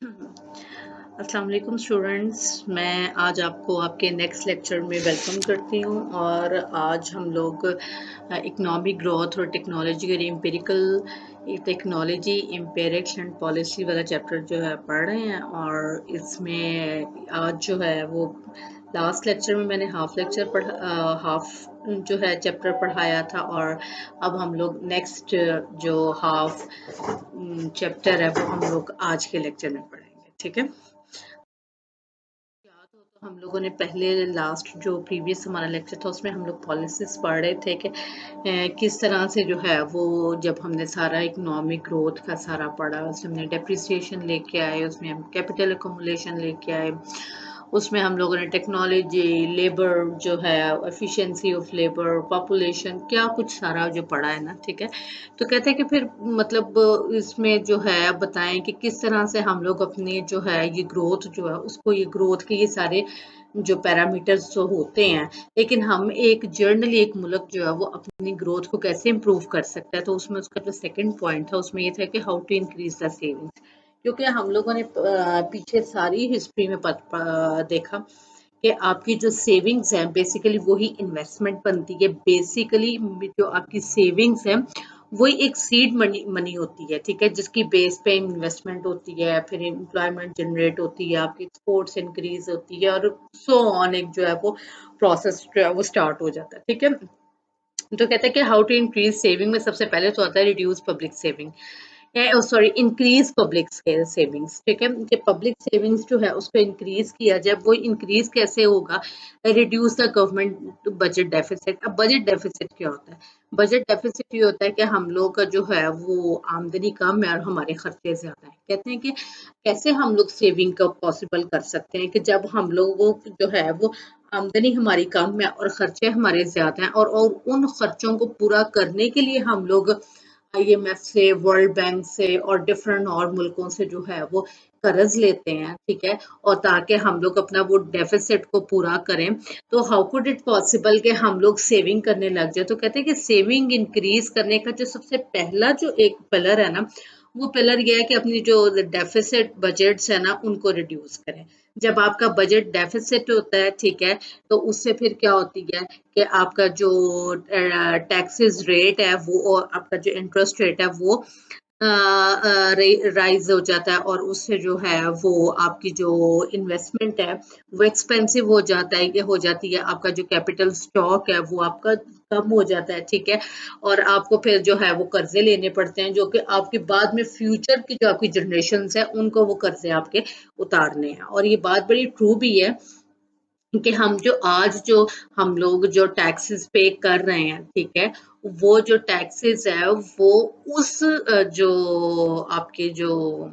अस्सलाम वालेकुम स्टूडेंट्स, मैं आज आपको आपके नेक्स्ट लेक्चर में वेलकम करती हूँ। और आज हम लोग इकोनॉमिक ग्रोथ और टेक्नोलॉजी और टेक्नोलॉजी इम्पेरिक्स एंड पॉलिसी वाला चैप्टर जो है पढ़ रहे हैं। और इसमें आज जो है वो लास्ट लेक्चर में मैंने हाफ जो है चैप्टर पढ़ाया था, और अब हम लोग नेक्स्ट जो हाफ चैप्टर है वो हम लोग आज के लेक्चर में पढ़ेंगे। ठीक है, याद हो तो हम लोगों ने पहले लास्ट जो प्रीवियस हमारा लेक्चर था उसमें हम लोग पॉलिसीज पढ़ रहे थे कि किस तरह से जो है वो जब हमने सारा इकोनॉमिक ग्रोथ का सारा पढ़ा, उसमें हमने डेप्रिसिएशन लेके आए, उसमें हम कैपिटल अकोमोलेशन लेके आए, उसमें हम लोगों ने टेक्नोलॉजी, लेबर जो है, एफिशिएंसी ऑफ लेबर, पॉपुलेशन, क्या कुछ सारा जो पढ़ा है ना। ठीक है, तो कहते हैं कि फिर मतलब इसमें जो है बताएं कि किस तरह से हम लोग अपने जो है ये ग्रोथ जो है उसको, ये ग्रोथ के ये सारे जो पैरामीटर्स जो होते हैं, लेकिन हम एक जर्नली एक मुल्क जो है वो अपनी ग्रोथ को कैसे इम्प्रूव कर सकता है। तो उसमें उसका जो सेकंड पॉइंट था उसमें ये था कि how to increase the savings. क्योंकि हम लोगों ने पीछे सारी हिस्ट्री में देखा कि आपकी जो सेविंग्स हैं बेसिकली वही इन्वेस्टमेंट बनती है। बेसिकली जो आपकी सेविंग्स है वही एक सीड मनी मनी होती है। ठीक है, जिसकी बेस पे इन्वेस्टमेंट होती है, फिर एम्प्लॉयमेंट जनरेट होती है, आपकी एक्सपोर्ट्स इंक्रीज होती है, और सो ऑन एक जो है वो प्रोसेस जो है वो स्टार्ट हो जाता है। ठीक है, तो कहते हैं कि हाउ टू इंक्रीज सेविंग में सबसे पहले तो आता है reduce public saving, sorry increase public savings. ठीक है, कि पब्लिक सेविंग्स जो है उसको इंक्रीज किया जाए। वो इंक्रीज कैसे होगा? Reduce the government budget deficit. अब बजट डेफिसिट क्या होता है? बजट डेफिसिट ये होता है कि हम लोग का जो है वो आमदनी कम है और हमारे खर्चे ज्यादा है। कहते हैं कि कैसे हम लोग सेविंग का पॉसिबल कर सकते हैं कि जब हम लोगों को जो है वो आमदनी हमारी कम है और खर्चे हमारे ज्यादा हैं, और उन खर्चों को पूरा करने के लिए हम लोग आईएमएफ से, वर्ल्ड बैंक से और डिफरेंट और मुल्कों से जो है वो कर्ज लेते हैं। ठीक है, और ताकि हम लोग अपना वो डेफिसिट को पूरा करें। तो हाउ कुड इट पॉसिबल कि हम लोग सेविंग करने लग जाए? तो कहते हैं कि सेविंग इंक्रीज करने का जो सबसे पहला जो एक पिलर है ना, वो पिलर ये है कि अपनी जो डेफिसिट बजट्स है ना उनको रिड्यूस करें। जब आपका बजट डेफिसिट होता है, ठीक है, तो उससे फिर क्या होती है कि आपका जो टैक्सेस रेट है वो, और आपका जो इंटरेस्ट रेट है वो राइज हो जाता है, और उससे जो है वो आपकी जो इन्वेस्टमेंट है वो एक्सपेंसिव हो जाता है, ये हो जाती है। आपका जो कैपिटल स्टॉक है वो आपका कम हो जाता है। ठीक है, और आपको फिर जो है वो कर्जे लेने पड़ते हैं, जो कि आपके बाद में फ्यूचर की जो आपकी जनरेशन है उनको वो कर्जे आपके उतारने हैं। और ये बात बड़ी ट्रू भी है कि हम जो आज जो हम लोग जो टैक्सेस पे कर रहे हैं, ठीक है, वो जो टैक्सेस है वो उस जो आपके जो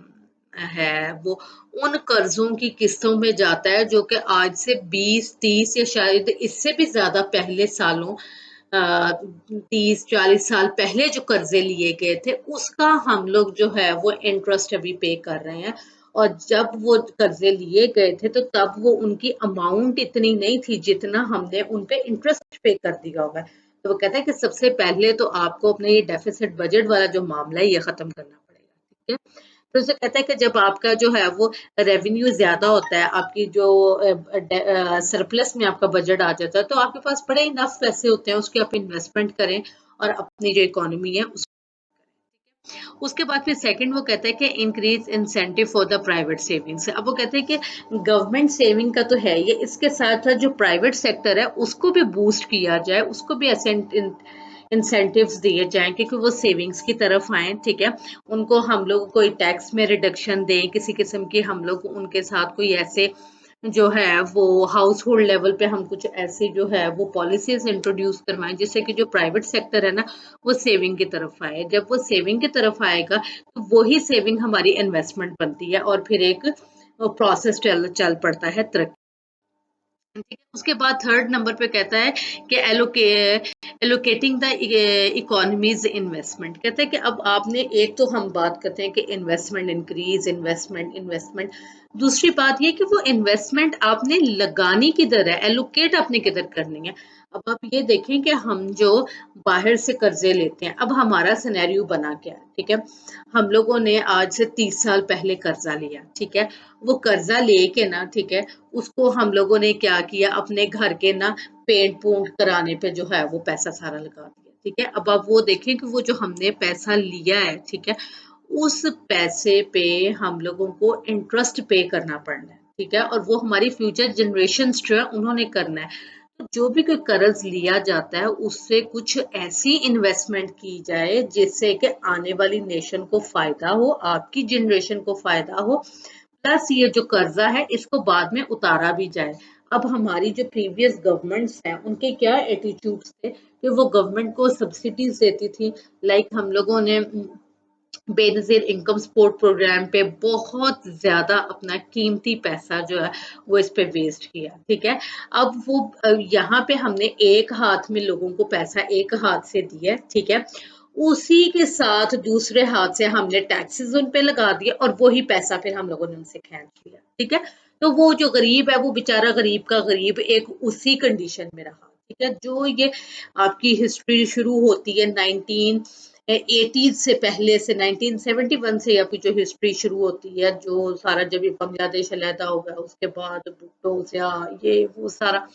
है वो उन कर्जों की किस्तों में जाता है जो कि आज से 20-30 या शायद इससे भी ज्यादा पहले सालों 30-40 साल पहले जो कर्जे लिए गए थे उसका हम लोग जो है वो इंटरेस्ट अभी पे कर रहे हैं। और जब वो कर्जे लिए गए थे तो तब वो उनकी अमाउंट इतनी नहीं थी जितना हमने उन पे इंटरेस्ट पे कर दिया होगा। तो वो कहता है कि सबसे पहले तो आपको अपने ये डेफिसिट बजट वाला जो मामला है ये खत्म करना पड़ेगा। ठीक है, तो उसे कहता है कि जब आपका जो है वो रेवेन्यू ज्यादा होता है, आपकी जो सरप्लस में आपका बजट आ जाता है, तो आपके पास बड़े इनफ पैसे होते हैं, उसके आप इन्वेस्टमेंट करें और अपनी जो इकोनॉमी है उसके बाद फिर सेकंड वो कहता है कि increase incentive for the private savings. अब वो कहते हैं कि गवर्नमेंट सेविंग का तो है ये, इसके साथ साथ जो प्राइवेट सेक्टर है उसको भी बूस्ट किया जाए, उसको भी इंसेंटिव्स दिए जाएं क्योंकि वो सेविंग्स की तरफ आए। ठीक है, उनको हम लोग कोई टैक्स में रिडक्शन दें, किसी किस्म की हम लोग उनके साथ कोई ऐसे जो है वो हाउस होल्ड लेवल पे हम कुछ ऐसी जो है वो पॉलिसीज इंट्रोड्यूस करवाएं जिससे कि जो प्राइवेट सेक्टर है ना वो सेविंग की तरफ आए। जब वो सेविंग की तरफ आएगा तो वही सेविंग हमारी इन्वेस्टमेंट बनती है और फिर एक प्रोसेस चल चल पड़ता है तरक्की। ठीक है, उसके बाद थर्ड नंबर पे कहता है कि एलोकेटिंग द इकोनॉमीज इन्वेस्टमेंट। कहते हैं कि अब आपने एक तो हम बात करते हैं कि इन्वेस्टमेंट इंक्रीज, इन्वेस्टमेंट इन्वेस्टमेंट, दूसरी बात ये कि वो इन्वेस्टमेंट आपने लगानी किधर है, एलोकेट आपने किधर करनी है। अब आप ये देखें कि हम जो बाहर से कर्जे लेते हैं, अब हमारा सिनेरियो बना क्या है, ठीक है। हम लोगों ने आज से 30 साल पहले कर्जा लिया, ठीक है। वो कर्जा लेके ना, ठीक है, उसको हम लोगों ने क्या किया, अपने घर के ना पेंट पूंट कराने पे जो है वो पैसा सारा लगा दिया, ठीक है। अब आप वो देखें कि वो जो हमने पैसा लिया है, ठीक है, उस पैसे पे हम लोगों को इंटरेस्ट पे करना पड़ना है, ठीक है, और वो हमारी फ्यूचर जनरेशन जो है उन्होंने करना है। तो जो भी कोई कर्ज लिया जाता है उससे कुछ ऐसी इन्वेस्टमेंट की जाए जिससे कि आने वाली नेशन को फायदा हो, आपकी जनरेशन को फायदा हो, प्लस ये जो कर्जा है इसको बाद में उतारा भी जाए। अब हमारी जो प्रीवियस गवर्नमेंट्स हैं उनके क्या एटीट्यूड्स थे कि वो गवर्नमेंट को सब्सिडीज देती थी। लाइक हम लोगों ने बेनजीर इनकम सपोर्ट प्रोग्राम पे बहुत ज्यादा अपना कीमती पैसा जो है वो इस पे वेस्ट किया, ठीक है। अब वो यहाँ पे हमने एक हाथ में लोगों को पैसा एक हाथ से दिया, ठीक है, उसी के साथ दूसरे हाथ से हमने टैक्सेस उन पे लगा दिए और वही पैसा फिर हम लोगों ने उनसे खींच लिया, ठीक है। तो वो जो गरीब है वो बेचारा गरीब का गरीब एक उसी कंडीशन में रहा, ठीक है। जो ये आपकी हिस्ट्री शुरू होती है 1980 से पहले से, 1971 से आपकी जो हिस्ट्री शुरू होती है, जो सारा जब ये बांग्लादेश अलहदा हो गया उसके बाद भुट्टो से ये वो सारा,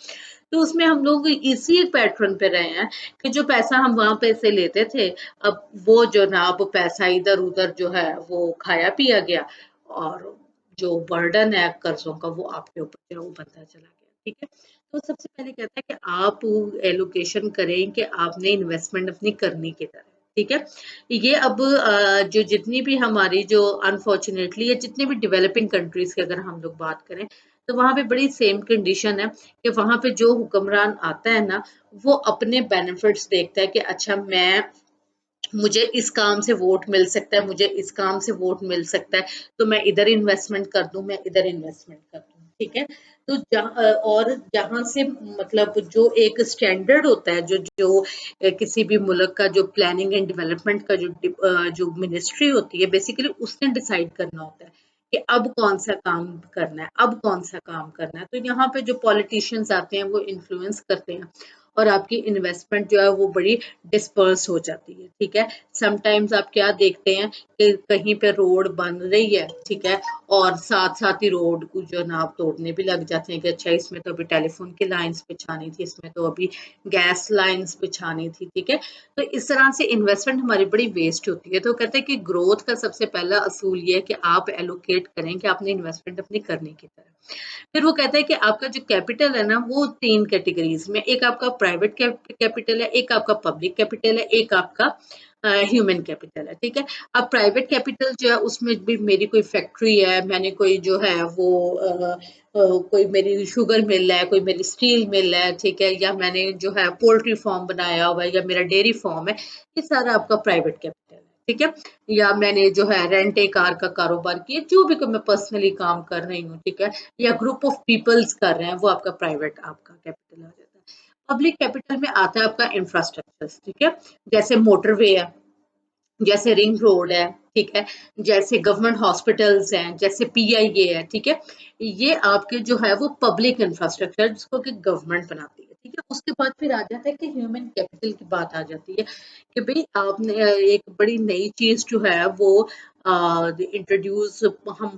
तो उसमें हम लोग इसी एक पैटर्न पे रहे हैं कि जो पैसा हम वहां पे से लेते थे, अब वो जो ना अब पैसा इधर उधर जो है वो खाया पिया गया, और जो बर्डन है कर्जों का वो आपके ऊपर जो है वो बनता चला गया, ठीक है। तो सबसे पहले कहता है कि आप एलोकेशन करें कि आपने इन्वेस्टमेंट अपनी करनी किधर है, ठीक है। ये अब जो जितनी भी हमारी जो अनफॉर्चुनेटली या जितनी भी डेवलपिंग कंट्रीज की अगर हम लोग बात करें, तो वहां पे बड़ी सेम कंडीशन है कि वहां पे जो हुक्मरान आता है ना, वो अपने बेनिफिट्स देखता है कि अच्छा मैं, मुझे इस काम से वोट मिल सकता है, मुझे इस काम से वोट मिल सकता है, तो मैं इधर इन्वेस्टमेंट कर दूं, मैं इधर इन्वेस्टमेंट कर दूं, ठीक है। तो और जहां से मतलब जो एक स्टैंडर्ड होता है, जो जो किसी भी मुल्क का जो प्लानिंग एंड डेवलपमेंट का जो मिनिस्ट्री होती है, बेसिकली उसने डिसाइड करना होता है कि अब कौन सा काम करना है, अब कौन सा काम करना है। तो यहाँ पे जो पॉलिटिशियंस आते हैं वो इन्फ्लुएंस करते हैं और आपकी इन्वेस्टमेंट जो है वो बड़ी डिस्पर्स हो जाती है, ठीक है। समटाइम्स आप क्या देखते हैं कि कहीं पे रोड बन रही है, ठीक है, और साथ साथ ही रोड को जो ना आप तोड़ने भी लग जाते हैं कि अच्छा इसमें तो अभी टेलीफोन की लाइंस बिछानी थी, इसमें तो अभी गैस लाइंस बिछानी थी, ठीक है। तो इस तरह से इन्वेस्टमेंट हमारी बड़ी वेस्ट होती है। तो कहते हैं कि ग्रोथ का सबसे पहला असूल ये है कि आप एलोकेट करें कि आपने इन्वेस्टमेंट अपनी करनी की तरह। फिर वो कहता है कि आपका जो कैपिटल है ना वो 3 कैटेगरीज में, एक आपका प्राइवेट कैपिटल है, एक आपका पब्लिक कैपिटल है, एक आपका ह्यूमन कैपिटल है, ठीक है। अब प्राइवेट कैपिटल जो है उसमें भी मेरी कोई फैक्ट्री है, मैंने कोई जो है वो कोई मेरी शुगर मिल है, कोई मेरी स्टील मिल है, ठीक है, या मैंने जो है पोल्ट्री फार्म बनाया हुआ है या मेरा डेयरी फार्म है, ये सारा आपका प्राइवेट कैपिटल है, ठीक है। या मैंने जो है रेंट ए कार का कारोबार किया, जो भी मैं पर्सनली काम कर रही हूँ, ठीक है, या ग्रुप ऑफ पीपल्स कर रहे हैं, वो आपका प्राइवेट आपका कैपिटल आ जाता है। पब्लिक कैपिटल में आता है आपका इंफ्रास्ट्रक्चर, ठीक है, जैसे मोटरवे है, जैसे रिंग रोड है, ठीक है, जैसे गवर्नमेंट हॉस्पिटल्स हैं, जैसे पीआईए है, ठीक है। ये आपके जो है वो पब्लिक इंफ्रास्ट्रक्चर जिसको कि गवर्नमेंट बनाती है, ठीक है। उसके बाद फिर आ जाता है कि ह्यूमन कैपिटल की बात आ जाती है कि भाई आपने एक बड़ी नई चीज जो है वो इंट्रोड्यूस,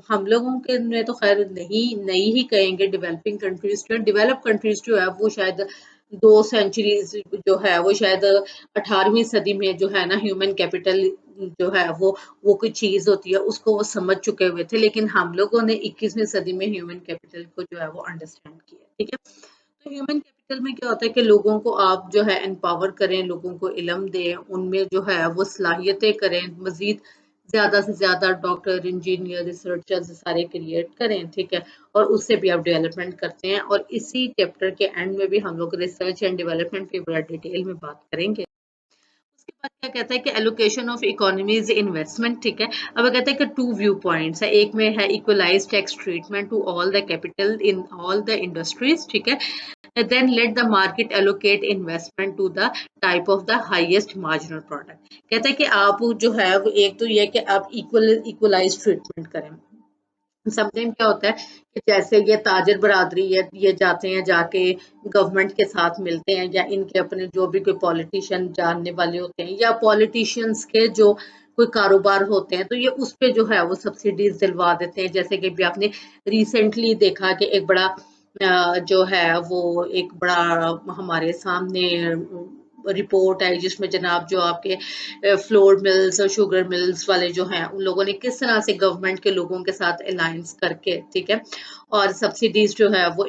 हम लोगों के में तो खैर नहीं नई ही कहेंगे, डेवलपिंग कंट्रीज जो डेवलप कंट्रीज जो है वो शायद 2 सेंचुरीज जो है वो शायद 18वीं सदी में जो है ना ह्यूमन कैपिटल जो है वो कोई चीज होती है उसको वो समझ चुके हुए थे, लेकिन हम लोगों ने 21वीं सदी में ह्यूमन कैपिटल को जो है वो अंडरस्टैंड किया, ठीक है। तो ह्यूमन कैपिटल में क्या होता है कि लोगों को आप जो है एम्पावर करें, लोगों को इल्म दें, उनमें जो है वो सलाहियतें करें, मजीद ज्यादा से ज्यादा डॉक्टर, इंजीनियर, रिसर्चर्स सारे क्रिएट करें, ठीक है, और उससे भी आप डेवलपमेंट करते हैं। और इसी चैप्टर के एंड में भी हम लोग रिसर्च एंड डेवलपमेंट पे बड़ा डिटेल में बात करेंगे। उसके बाद क्या कहता है कि एलोकेशन ऑफ इकोनॉमीज इन्वेस्टमेंट, ठीक है। अब कहता है कि 2 व्यू पॉइंट्स है, एक में है equalise tax treatment to all the capital in all the industries, ठीक है। Then let the market allocate investment to the type of the highest marginal product। कहता है कि आप जो है वो एक तो ये कि आप इक्वलाइज ट्रीटमेंट करें, समटाइम क्या होता है कि जैसे ये ताजिर बरादरी है, ये जाते हैं, जाके गवर्नमेंट के साथ मिलते हैं, या इनके अपने जो भी कोई पॉलिटिशियन जानने वाले होते हैं, या पॉलिटिशियंस के जो कोई कारोबार होते हैं, तो ये उस पे जो है वो सब्सिडीज दिलवा देते हैं। जैसे कि भी आपने रिसेंटली देखा कि एक बड़ा जो है वो एक बड़ा हमारे सामने रिपोर्ट आई, जिसमें जनाब जो आपके फ्लोर मिल्स और शुगर मिल्स वाले जो हैं, उन लोगों ने किस तरह से गवर्नमेंट के लोगों के साथ अलायंस करके, ठीक है, और सब्सिडीज जो है वो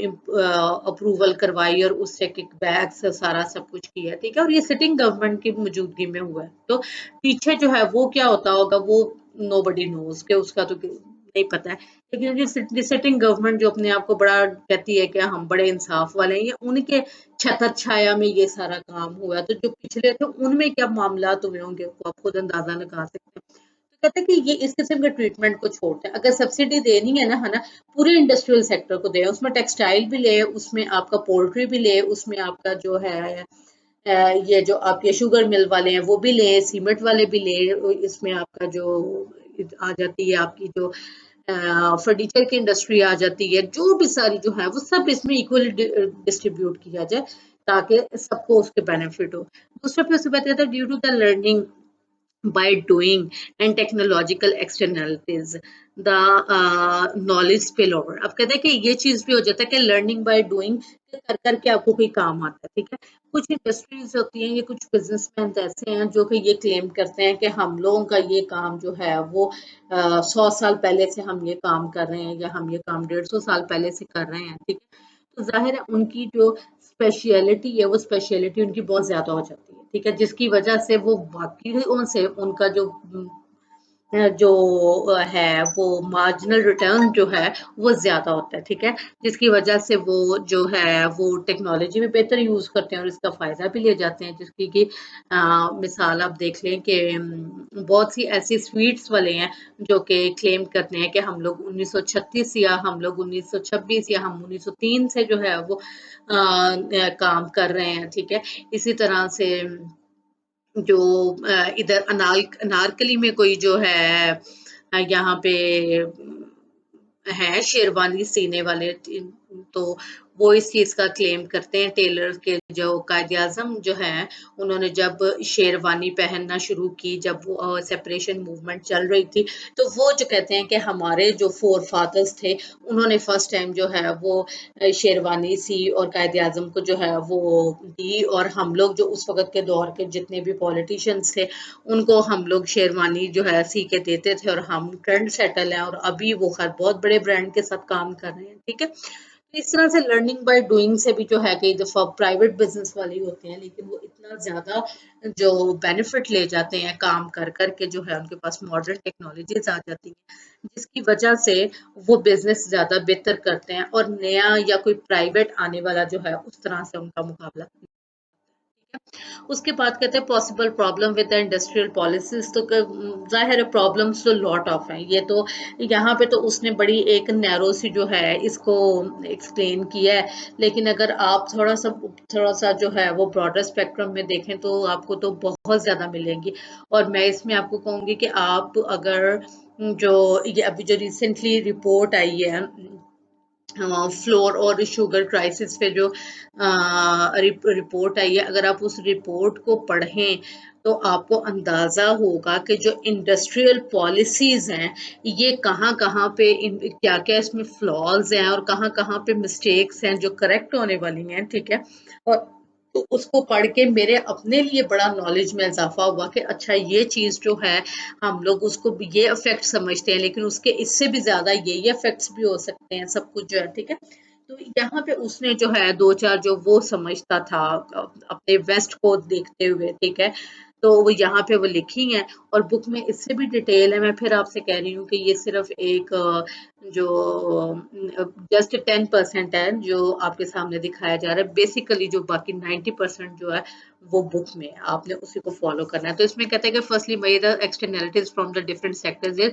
अप्रूवल करवाई, और उससे किकबैक्स सारा सब कुछ किया, ठीक है, और ये सिटिंग गवर्नमेंट की मौजूदगी में हुआ है। तो पीछे जो है वो क्या होता होगा, वो नोबडी नोज के, उसका तो नहीं पता है। लेकिन जो सिटिंग गवर्नमेंट जो अपने आप को बड़ा कहती है कि हम बड़े इंसाफ वाले हैं, ये उनके छत्र छाया में ये सारा काम हुआ। तो जो पिछले थे उनमें क्या मामला हुए होंगे, वो आप खुद अंदाजा लगा सकते हैं। तो कहते हैं कि ये इस किस्म के ट्रीटमेंट को छोड़ते हैं। अगर सब्सिडी देनी है ना, पूरे इंडस्ट्रियल सेक्टर को दे, उसमें टेक्सटाइल भी ले, उसमें आपका पोल्ट्री भी ले, उसमें आपका जो है ये जो आपके शुगर मिल वाले हैं वो भी ले, सीमेंट वाले भी ले, इसमें आपका जो आ जाती है आपकी जो फर्नीचर की इंडस्ट्री आ जाती है, जो भी सारी जो है वो सब इसमें इक्वली डिस्ट्रीब्यूट किया जाए, ताकि सबको उसके बेनिफिट हो। दूसरा फिर उसके बाद कहता है due to the learning by doing and technological externalities the knowledge spill over। अब कहते हैं कि ये चीज भी हो जाता है कि लर्निंग बाय डूइंग कर करके आपको कोई काम आता है, ठीक है। कुछ इंडस्ट्रीज होती हैं, ये कुछ बिजनेसमैन ऐसे हैं जो कि ये क्लेम करते हैं कि हम लोगों का ये काम जो है वो 100 साल पहले से हम ये काम कर रहे हैं, या हम ये काम 150 साल पहले से कर रहे हैं, ठीक है। तो जाहिर है उनकी जो स्पेशलिटी है वो स्पेशलिटी उनकी बहुत ज्यादा हो जाती है, ठीक है, जिसकी वजह से वो बाकियों से उनका जो है वो मार्जिनल रिटर्न जो है वो ज्यादा होता है, ठीक है, जिसकी वजह से वो जो है वो टेक्नोलॉजी में बेहतर यूज करते हैं और इसका फायदा भी ले जाते हैं। जिसकी कि मिसाल आप देख लें कि बहुत सी ऐसी स्वीट्स वाले हैं जो कि क्लेम करते हैं कि हम लोग 1936 या हम लोग 1926 या हम 1903 से जो है वो काम कर रहे हैं, ठीक है। इसी तरह से जो इधर अनारकली में कोई जो है यहाँ पे हैं शेरवानी सीने वाले, तो वो इस चीज का क्लेम करते हैं। टेलर के जो कायदे आजम जो हैं, उन्होंने जब शेरवानी पहनना शुरू की, जब वो सेपरेशन मूवमेंट चल रही थी, तो वो जो कहते हैं कि हमारे जो फोर फादर्स थे, उन्होंने फर्स्ट टाइम जो है वो शेरवानी सी और कायदे आजम को जो है वो दी, और हम लोग जो उस वक्त के दौर के जितने भी पॉलिटिशियंस थे, उनको हम लोग शेरवानी जो है सी के देते थे, और हम ट्रेंड सेटल हैं, और अभी वो खैर बहुत बड़े ब्रांड के साथ काम कर रहे हैं, ठीक है। तो इस तरह से लर्निंग बाय डूइंग से भी जो है कई दफा प्राइवेट बिजनेस वाले होते हैं, लेकिन वो इतना ज्यादा जो बेनिफिट ले जाते हैं काम कर करके, जो है उनके पास मॉडर्न टेक्नोलॉजीज आ जाती हैं, जिसकी वजह से वो बिजनेस ज्यादा बेहतर करते हैं, और नया या कोई प्राइवेट आने वाला जो है उस तरह से उनका मुकाबला। उसके बाद कहते हैं possible problem with the industrial policies. तो जाहिर है प्रॉब्लम्स तो लॉट ऑफ हैं, ये तो यहाँ पे तो उसने बड़ी एक नैरो सी जो है इसको एक्सप्लेन किया है, लेकिन अगर आप थोड़ा सा जो है वो ब्रॉडर स्पेक्ट्रम में देखें तो आपको तो बहुत ज्यादा मिलेंगी। और मैं इसमें आपको कहूंगी कि आप अगर जो ये अभी जो रिसेंटली रिपोर्ट आई है फ्लोर और शुगर क्राइसिस पे जो रिपोर्ट आई है, अगर आप उस रिपोर्ट को पढ़ें तो आपको अंदाजा होगा कि जो इंडस्ट्रियल पॉलिसीज हैं ये कहाँ कहाँ पे क्या क्या इसमें फ्लॉज हैं, और कहाँ कहाँ पे मिस्टेक्स हैं जो करेक्ट होने वाली हैं, ठीक है। और तो उसको पढ़ के मेरे अपने लिए बड़ा नॉलेज में इजाफा हुआ कि अच्छा ये चीज जो है हम लोग उसको ये इफेक्ट समझते हैं, लेकिन उसके इससे भी ज्यादा ये इफेक्ट्स भी हो सकते हैं, सब कुछ जो है, ठीक है। तो यहाँ पे उसने जो है दो चार जो वो समझता था अपने वेस्ट को देखते हुए, ठीक है, तो वो यहाँ पे वो लिखी हैं, और बुक में इससे भी डिटेल है। मैं फिर आपसे कह रही हूँ कि ये सिर्फ एक जो जस्ट 10% है जो आपके सामने दिखाया जा रहा है, बेसिकली जो बाकी 90% जो है वो बुक में आपने उसी को फॉलो करना है। तो इसमें कहते हैं कि firstly measure the externalities from the different sectors is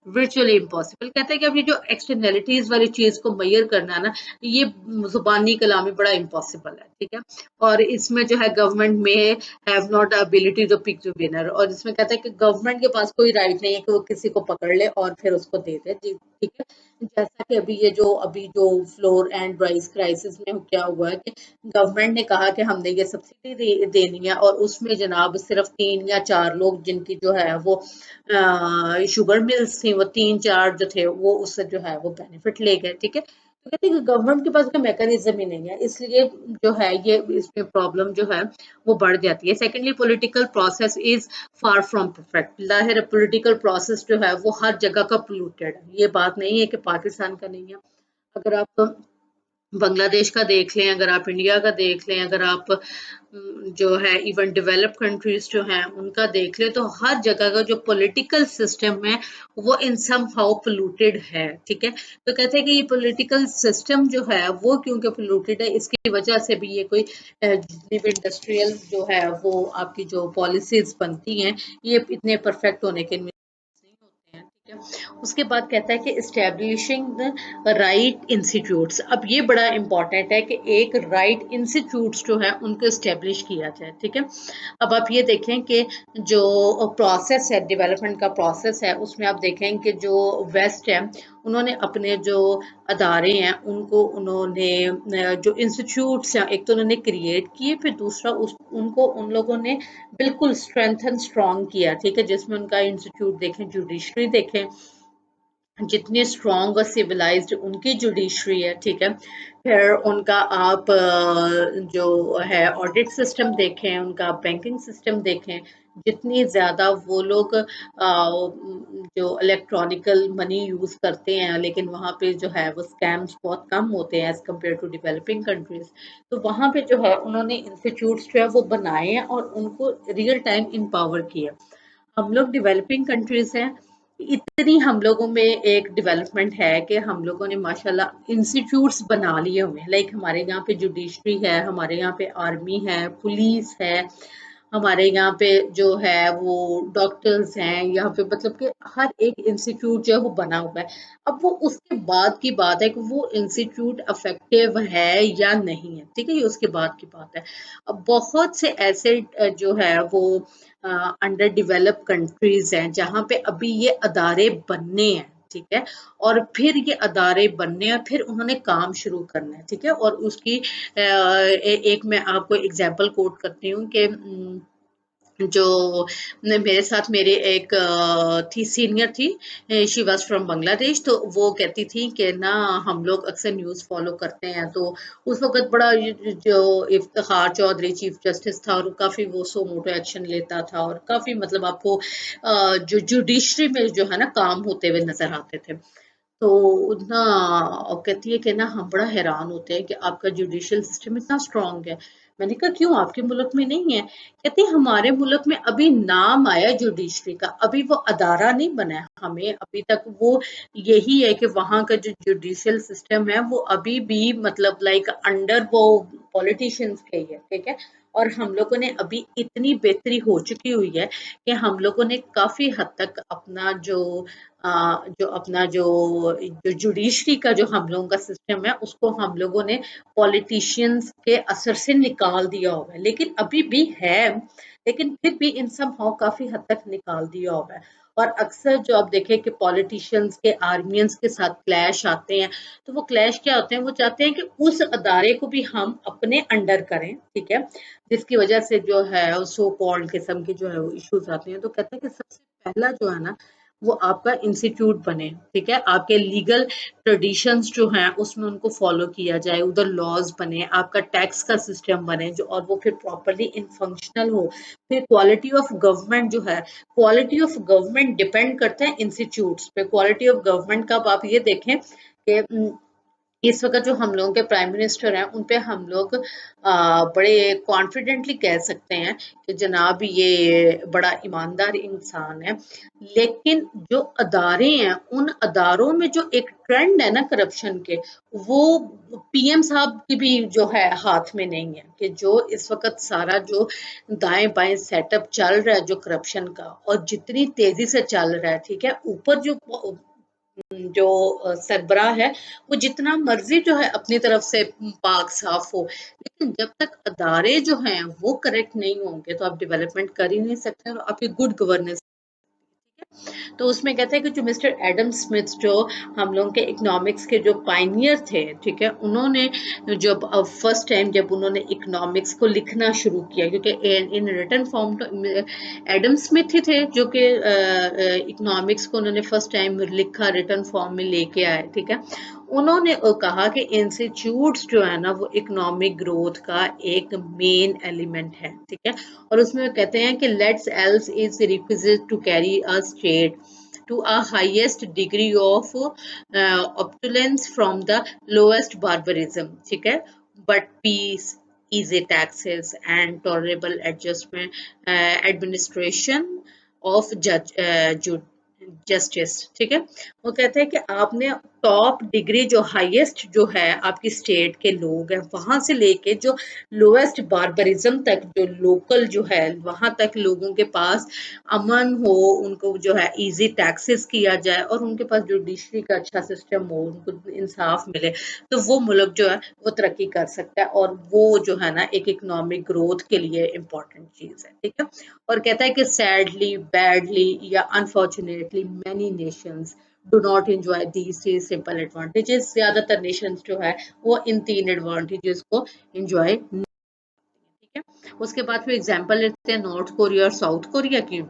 virtually impossible। कहते हैं कि अभी जो एक्सटर्नैलिटीज वाली चीज को मेजर करना है ना, ये जुबानी कलामी बड़ा इम्पॉसिबल है, ठीक है। और इसमें जो है गवर्नमेंट में have not ability to pick the winner, और इसमें कहता है कि गवर्नमेंट के पास कोई राइट नहीं है कि वो किसी को पकड़ ले और फिर उसको दे दे जी, ठीक है। जैसा कि अभी जो फ्लोर एंड राइस क्राइसिस में क्या हुआ है कि गवर्नमेंट ने कहा कि हमने ये सब्सिडी देनी है, और उसमें जनाब सिर्फ 3 या 4 लोग जिनकी जो है वो शुगर मिल्स थी, वो 3 4 जो थे वो उससे जो है वो बेनिफिट ले गए, ठीक है। तो कहते हैं कि गवर्नमेंट के पास कोई मैकेनिज्म ही नहीं है, इसलिए जो है ये इसमें प्रॉब्लम जो है वो बढ़ जाती है। Secondly political process is far from perfect. जाहिर है पॉलिटिकल प्रोसेस जो है वो हर जगह का पोल्यूटेड है, ये बात नहीं है कि पाकिस्तान का नहीं है। अगर आप बांग्लादेश का देख लें, अगर आप इंडिया का देख लें, अगर आप जो है इवन डेवलप्ड कंट्रीज जो हैं उनका देख लें, तो हर जगह का जो पॉलिटिकल सिस्टम है वो इन सम हाउ पोल्यूटेड है, ठीक है। तो कहते हैं कि ये पॉलिटिकल सिस्टम जो है वो क्योंकि पोल्यूटेड है, इसकी वजह से भी ये कोई जितनी भी इंडस्ट्रियल जो है वो आपकी जो पॉलिसीज बनती हैं ये इतने परफेक्ट होने के नहीं होते हैं, ठीक है। उसके बाद कहता है कि इस्टेब्लिशिंग द राइट इंस्टीट्यूट्स। अब ये बड़ा इंपॉर्टेंट है कि एक राइट इंस्टीट्यूट्स जो है उनको इस्टेब्लिश किया जाए, ठीक है। अब आप ये देखें कि जो प्रोसेस है डेवलपमेंट का प्रोसेस है, उसमें आप देखें कि जो वेस्ट है उन्होंने अपने जो अदारे हैं उनको उन्होंने जो इंस्टीट्यूट्स हैं एक तो उन्होंने क्रिएट किए, फिर दूसरा उनको उन लोगों ने बिल्कुल स्ट्रेंथन स्ट्रॉन्ग किया, ठीक है। जिसमें उनका इंस्टीट्यूट देखें, जुडिशरी देखें, जितनी स्ट्रॉन्ग और सिविलाइज्ड उनकी जुडिशरी है, ठीक है। फिर उनका आप जो है ऑडिट सिस्टम देखें, उनका बैंकिंग सिस्टम देखें, जितनी ज़्यादा वो लोग जो इलेक्ट्रॉनिकल मनी यूज़ करते हैं, लेकिन वहाँ पे जो है वो स्कैम्स बहुत कम होते हैं as compare to developing countries. तो वहाँ पे जो है उन्होंने इंस्टीट्यूट्स जो है वो बनाए हैं और उनको रियल टाइम एम्पावर किया। हम लोग डेवलपिंग कंट्रीज हैं, इतनी हम लोगों में एक डेवलपमेंट है कि हम लोगों ने माशाल्लाह इंस्टीट्यूट्स बना लिए हुए हैं। लाइक हमारे यहाँ पे जुडिशरी है, हमारे यहाँ पे आर्मी है, पुलिस है, हमारे यहाँ पे जो है वो डॉक्टर्स हैं, यहाँ पे मतलब कि हर एक इंस्टीट्यूट जो है वो बना हुआ है। अब वो उसके बाद की बात है कि वो इंस्टीट्यूट इफेक्टिव है या नहीं है, ठीक है, ये उसके बाद की बात है। अब बहुत से ऐसे जो है वो अंडर डेवलप कंट्रीज हैं जहाँ पे अभी ये अदारे बनने हैं, ठीक है। और फिर ये अदारे बनने हैं, फिर उन्होंने काम शुरू करना है, ठीक है। और उसकी एक मैं आपको एग्जांपल कोट करती हूँ कि जो मेरे साथ मेरे एक थी, सीनियर थी, शी वाज फ्रॉम बांग्लादेश। तो वो कहती थी कि ना हम लोग अक्सर न्यूज़ फॉलो करते हैं, तो उस वक्त बड़ा जो इफ्तिखार चौधरी चीफ जस्टिस था और काफ़ी वो सो मोटो एक्शन लेता था, और काफ़ी मतलब आपको जो जुडिशरी में जो है ना काम होते हुए नजर आते थे। तो ना कहती है कि ना हम बड़ा हैरान होते हैं कि आपका जुडिशियल सिस्टम इतना स्ट्रांग है। मैंने कहा क्यों, आपके मुल्क में नहीं है? कहते हैं हमारे मुल्क में अभी नाम आया जुडिशरी का, अभी वो अदारा नहीं बना है। हमें अभी तक वो यही है कि वहाँ का जो जुडिशियल सिस्टम है वो अभी भी मतलब लाइक अंडर वो पॉलिटिशियंस के ही है, ठीक है। और हम लोगों ने अभी इतनी बेहतरी हो चुकी हुई है कि हम लोगों ने काफी हद तक अपना जो अपना जो जुडिशरी का जो हम लोगों का सिस्टम है उसको हम लोगों ने पॉलिटिशियंस के असर से निकाल दिया हुआ है। लेकिन अभी भी है, लेकिन फिर भी इन सब हाउ काफी हद तक निकाल दिया हुआ है। और अक्सर जो आप देखें कि पॉलिटिशियंस के आर्मियंस के साथ क्लैश आते हैं, तो वो क्लैश क्या होते हैं, वो चाहते हैं कि उस अदारे को भी हम अपने अंडर करें, ठीक है। जिसकी वजह से जो है सो कॉल्ड किस्म के जो है वो इश्यूज आते हैं। तो कहते हैं कि सबसे पहला जो है ना वो आपका इंस्टीट्यूट बने, ठीक है। आपके लीगल ट्रेडिशंस जो हैं उसमें उनको फॉलो किया जाए, उधर लॉज बने, आपका टैक्स का सिस्टम बने जो, और वो फिर प्रॉपरली इन फंक्शनल हो। फिर क्वालिटी ऑफ गवर्नमेंट जो है, क्वालिटी ऑफ गवर्नमेंट डिपेंड करता है इंस्टीट्यूट्स पे। क्वालिटी ऑफ गवर्नमेंट का आप ये देखें कि इस वक्त जो हम लोगों के प्राइम मिनिस्टर हैं उन पे हम लोग बड़े कॉन्फिडेंटली कह सकते हैं कि जनाब ये बड़ा ईमानदार इंसान है। लेकिन जो अदारे हैं उन अदारों में जो एक ट्रेंड है ना करप्शन के, वो पीएम साहब की भी जो है हाथ में नहीं है कि जो इस वक्त सारा जो दाएं बाएं सेटअप चल रहा है जो करप्शन का, और जितनी तेजी से चल रहा है, ठीक है, ऊपर जो सरबराह है वो जितना मर्जी जो है अपनी तरफ से पाक साफ हो, लेकिन जब तक अदारे जो हैं वो करेक्ट नहीं होंगे तो आप डेवलपमेंट कर ही नहीं सकते और आपकी गुड गवर्नेंस। तो उसमें कहते हैं कि जो मिस्टर एडम स्मिथ जो हम लोगों के इकोनॉमिक्स के जो पायनियर थे, ठीक है, उन्होंने जब फर्स्ट टाइम जब उन्होंने इकोनॉमिक्स को लिखना शुरू किया, क्योंकि इन रिटन फॉर्म तो एडम स्मिथ ही थे जो कि इकोनॉमिक्स को उन्होंने फर्स्ट टाइम लिखा, रिटन फॉर्म में लेके आए, ठीक है। उन्होंने कहा कि इंस्टीट्यूट्स जो है ना वो इकोनॉमिक ग्रोथ का एक मेन एलिमेंट है, ठीक है। और उसमें वो कहते हैं कि let's else is requisite to carry a state to a highest degree of opulence from the lowest barbarism, ठीक है, but peace, easy taxes and tolerable adjustment administration of justice, ठीक है। वो कहते हैं कि आपने टॉप डिग्री जो हाईएस्ट जो है आपकी स्टेट के लोग हैं वहां से लेके जो लोएस्ट बार्बरिज्म तक जो लोकल जो है वहां तक लोगों के पास अमन हो, उनको जो है इजी टैक्सेस किया जाए और उनके पास जुडिशरी का अच्छा सिस्टम हो, उनको इंसाफ मिले, तो वो मुल्क जो है वो तरक्की कर सकता है और वो जो है ना एक इकोनॉमिक ग्रोथ के लिए इम्पोर्टेंट चीज है, ठीक है। और कहता है कि सैडली बैडली या unfortunately many Nations do not enjoy these three simple advantages, ज्यादातर नेशंस जो है वो इन तीन एडवांटेजेस को एंजॉय, ठीक है। उसके बाद फिर एग्जांपल लेते हैं नॉर्थ कोरिया और साउथ कोरिया की।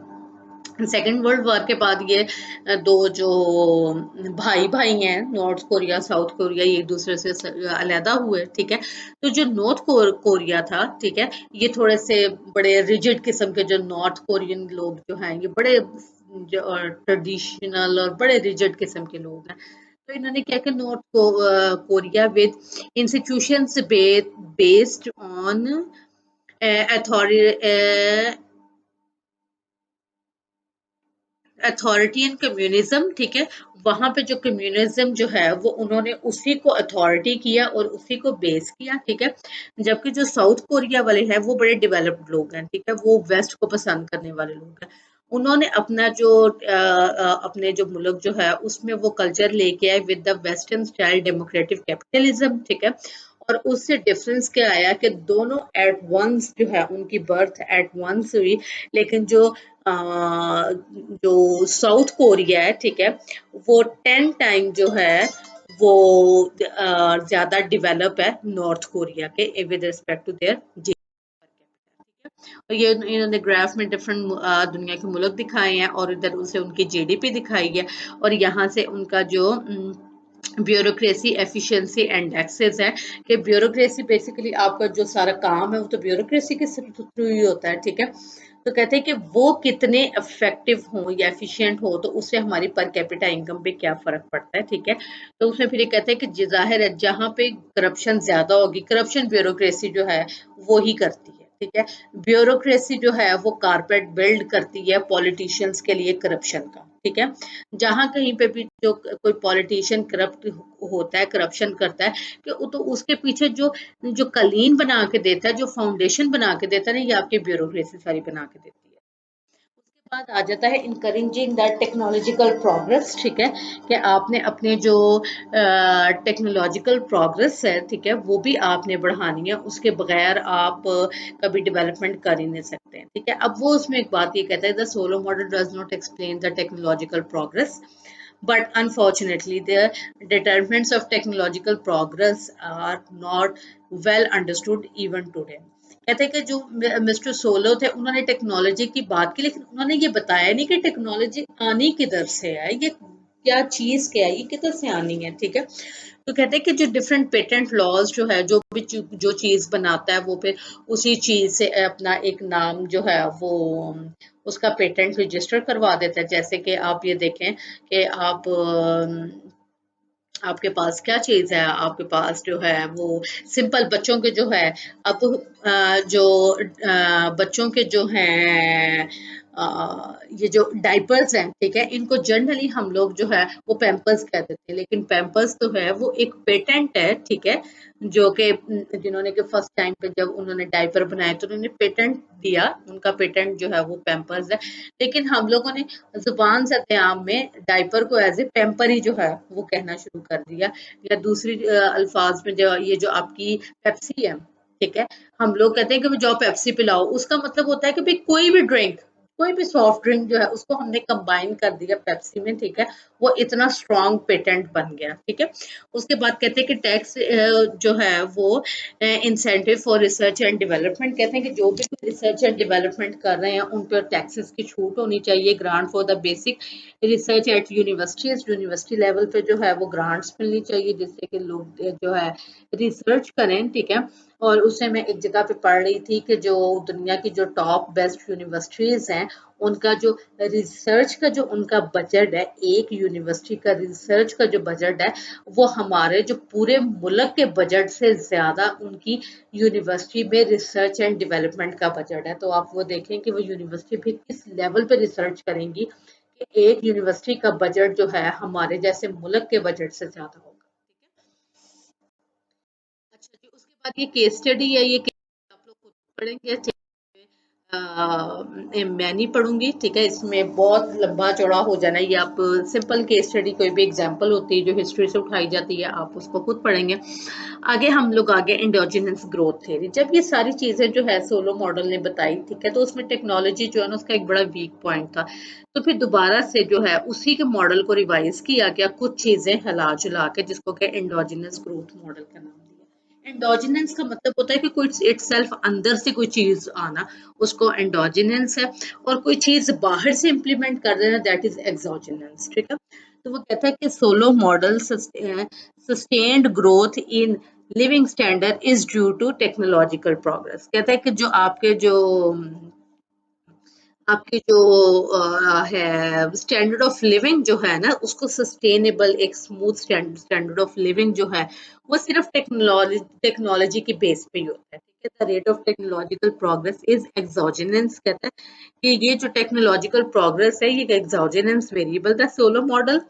सेकेंड वर्ल्ड वॉर के बाद ये दो जो भाई भाई हैं नॉर्थ कोरिया साउथ कोरिया, ये एक दूसरे से अलहदा हुए, ठीक है। तो जो नॉर्थ कोरिया था, ठीक है, ये थोड़े से बड़े रिजिड किस्म के जो नॉर्थ कोरियन लोग जो हैं ये बड़े ट्रेडिशनल और बड़े रिजिड किस्म के लोग हैं। तो इन्होंने क्या कि north Korea with institutions based on authority authority communism, ठीक है, वहां पे जो कम्युनिज्म जो है वो उन्होंने उसी को अथॉरिटी किया और उसी को बेस किया, ठीक है। जबकि जो साउथ कोरिया वाले हैं वो बड़े डेवलप्ड लोग हैं, ठीक है, वो वेस्ट को पसंद करने वाले लोग हैं। उन्होंने अपना जो अपने जो मुल्क जो है उसमें वो कल्चर लेके आए with the western style democratic capitalism, ठीक है। और उससे डिफरेंस क्या आया कि दोनों एट वंस जो है उनकी बर्थ एट वंस हुई, लेकिन जो साउथ कोरिया है, ठीक है, वो 10 टाइम जो है वो ज्यादा डेवलप है नॉर्थ कोरिया के विद रिस्पेक्ट टू देयर जी। और ये इन्होंने ग्राफ में डिफरेंट दुनिया के मुल्क दिखाए हैं और इधर उसे उनकी जीडीपी दिखाई है और यहाँ से उनका जो ब्यूरोक्रेसी एफिशिएंसी इंडेक्सेस है कि ब्यूरोक्रेसी बेसिकली आपका जो सारा काम है वो तो ब्यूरोक्रेसी के थ्रू ही होता है, ठीक है। तो कहते हैं कि वो कितने इफेक्टिव हो या एफिशिएंट हो तो उससे हमारी पर कैपिटा इनकम पे क्या फर्क पड़ता है, ठीक है। तो उसमें फिर ये कहते हैं कि जाहिर है जहाँ पे करप्शन ज्यादा होगी, करप्शन ब्यूरोक्रेसी जो है वो ही करती है, ठीक है। ब्यूरोक्रेसी जो है वो कारपेट बिल्ड करती है पॉलिटिशियंस के लिए करप्शन का, ठीक है। जहां कहीं पे भी जो कोई पॉलिटिशियन करप्ट होता है, करप्शन करता है, कि तो उसके पीछे जो जो कलीन बना के देता है, जो फाउंडेशन बना के देता है ना, ये आपकी ब्यूरोक्रेसी सारी बना के देती है। उसके बाद आ जाता है इनकरेजिंग दैट टेक्नोलॉजिकल प्रोग्रेस, ठीक है, कि आपने अपने जो टेक्नोलॉजिकल प्रोग्रेस है, ठीक है, वो भी आपने बढ़ानी है, उसके बगैर आप कभी डेवलपमेंट कर ही नहीं सकते, ठीक है। अब वो उसमें एक बात ये कहता है the Solow model does not explain the technological progress but unfortunately the determinants of technological progress are not well understood even today। कहते हैं कि जो मिस्टर सोलो थे उन्होंने टेक्नोलॉजी की बात की लेकिन उन्होंने ये बताया नहीं कि टेक्नोलॉजी आनी किधर से है, ये क्या चीज क्या है, ये किधर से आनी है, ठीक है। तो कहते हैं कि जो डिफरेंट पेटेंट लॉज जो है जो भी जो चीज बनाता है वो फिर उसी चीज से अपना एक नाम जो है वो उसका पेटेंट रजिस्टर करवा देता है। जैसे कि आप ये देखें कि आप आपके पास क्या चीज़ है, आपके पास जो है वो सिंपल बच्चों के जो है, अब जो बच्चों के जो हैं ये जो डायपर्स हैं, ठीक है, इनको जनरली हम लोग जो है वो पैम्पर्स कह देते हैं, लेकिन पैम्पर्स तो है वो एक पेटेंट है, ठीक है, जो कि जिन्होंने कि फर्स्ट टाइम पे जब उन्होंने डायपर बनाए तो उन्होंने पेटेंट दिया, उनका पेटेंट जो है वो पैम्पर्स है। लेकिन हम लोगों ने जुबान सत्याम में डायपर को एज ए पैम्पर ही जो है वो कहना शुरू कर दिया, या दूसरी अल्फाज में जो ये जो आपकी पेप्सी है, ठीक है, हम लोग कहते हैं कि जाओ पेप्सी पिलाओ, उसका मतलब होता है कि भाई कोई भी ड्रिंक, कोई भी सॉफ्ट ड्रिंक जो है उसको हमने कंबाइन कर दिया पेप्सी में, ठीक है, वो इतना स्ट्रॉन्ग पेटेंट बन गया, ठीक है। उसके बाद कहते हैं कि टैक्स जो है वो incentive for research and development, कहते हैं कि जो भी रिसर्च एंड डेवलपमेंट कर रहे हैं उन पर टैक्सेस की छूट होनी चाहिए, grant for the basic research eight universities, university level पे जो है वो ग्रांट्स मिलनी चाहिए जिससे कि लोग जो है रिसर्च करें, ठीक है। और उससे मैं एक जगह पे पढ़ रही थी कि जो दुनिया की जो टॉप बेस्ट यूनिवर्सिटीज हैं उनका जो रिसर्च का जो उनका बजट है, एक यूनिवर्सिटी का रिसर्च का जो बजट है वो हमारे जो पूरे मुल्क के बजट से ज्यादा उनकी यूनिवर्सिटी में रिसर्च एंड डेवलपमेंट का बजट है। तो आप वो देखें कि वो यूनिवर्सिटी भी किस लेवल पे रिसर्च करेंगी कि एक यूनिवर्सिटी का बजट जो है हमारे जैसे मुल्क के बजट से ज्यादा होगा। अच्छा जी, उसके बाद ये केस स्टडी है, ये केस आप लोग खुद पढ़ेंगे, ठीक है। मैं नहीं पढ़ूंगी, ठीक है, इसमें बहुत लंबा चौड़ा हो जाना है, ये आप सिंपल केस स्टडी कोई भी एग्जांपल होती है जो हिस्ट्री से उठाई जाती है आप उसको खुद पढ़ेंगे। आगे हम लोग आगे इंडोजिनस ग्रोथ थ्योरी, जब ये सारी चीजें जो है सोलो मॉडल ने बताई, ठीक है, तो उसमें टेक्नोलॉजी जो है ना उसका एक बड़ा वीक पॉइंट था, तो फिर दोबारा से जो है उसी के मॉडल को रिवाइज किया गया, कुछ चीजें हिला जुला के, जिसको कि इंडोजिनस ग्रोथ मॉडल का नाम दिया। एंडोजिनेंस का मतलब होता है कि कोई इटसेल्फ अंदर से कोई चीज आना, उसको एंडोजिनेंस है, और कोई चीज बाहर से इंप्लीमेंट कर देना, दैट इज एक्सोजिनेंस, ठीक है। तो वो कहता है कि Solow model sustained growth in living standard is due to technological progress, कहता है कि जो आपकी जो है स्टैंडर्ड ऑफ लिविंग जो है ना उसको सस्टेनेबल एक स्मूथ स्टैंडर्ड ऑफ लिविंग जो है वो सिर्फ टेक्नोलॉजी के बेस पे ही होता है, ठीक है। The rate of technological progress is exogenous, कहता है कि ये जो टेक्नोलॉजिकल प्रोग्रेस है ये exogenous variable, the Solow model,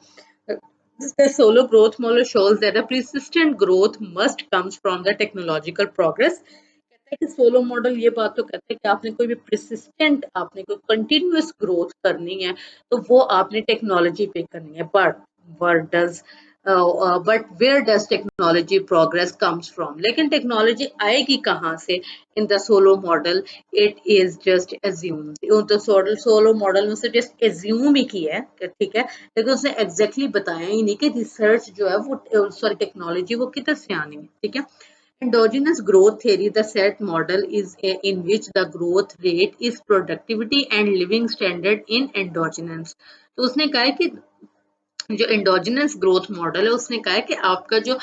the solo growth model shows that a persistent growth must comes from the technological progress, कहते हैं कि सोलो मॉडल ये बात तो कहते हैं कि आपने कोई भी प्रिसिस्टेंट, आपने कोई कंटिन्यूअस ग्रोथ करनी है तो वो आपने टेक्नोलॉजी पे करनी है, but does but where does technology progress comes from, लेकिन टेक्नोलॉजी आएगी कहाँ से in the Solow model, it is just assume, तो सोलो मॉडल में से जस्ट एज्यूम ही किया है, ठीक है, लेकिन उसने एग्जैक्टली बताया ही नहीं कि रिसर्च जो है वो सॉरी टेक्नोलॉजी वो किधर से आनी है, ठीक है। Endogenous growth theory, the set model is in which the growth rate is productivity and living standard in endogenous, तो उसने कहा है कि जो एंडोजिनस ग्रोथ मॉडल है उसने कहा है कि आपका जो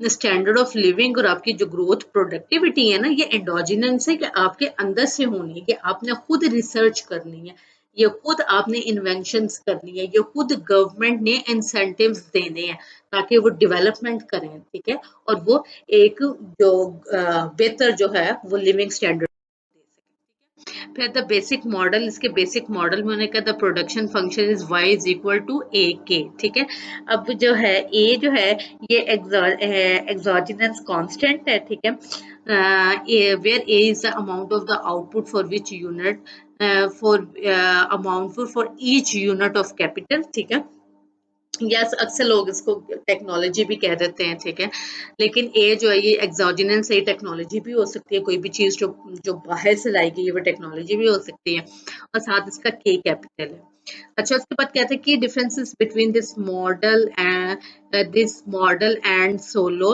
स्टैंडर्ड ऑफ लिविंग और आपकी जो ग्रोथ प्रोडक्टिविटी है ना ये एंडोजिनस है, कि आपके अंदर से होनी है, कि आपने खुद रिसर्च करनी है, ये खुद आपने इन्वेंशंस करनी है, ये खुद गवर्नमेंट ने इंसेंटिव्स देने हैं ताकि वो डेवलपमेंट करें, ठीक है, और वो एक जो बेहतर जो है वो लिविंग स्टैंडर्ड। फिर द बेसिक मॉडल, इसके बेसिक मॉडल में उन्होंने कहा the production function is y is equal to A K, ठीक है। अब जो है ए जो है ये एग्जोजिनस कांस्टेंट है, ठीक है, where A is the amount of the output for which unit for amount for each unit of capital, ठीक है, यस अक्सर लोग इसको टेक्नोलॉजी भी कह देते हैं, ठीक है, लेकिन ये जो है ये एक्सोजिनेंस से टेक्नोलॉजी भी हो सकती है, कोई भी चीज जो जो बाहर से लाई गई है वो टेक्नोलॉजी भी हो सकती है, और साथ इसका के कैपिटल है। अच्छा उसके बाद कहते हैं कि differences between this model and Solow,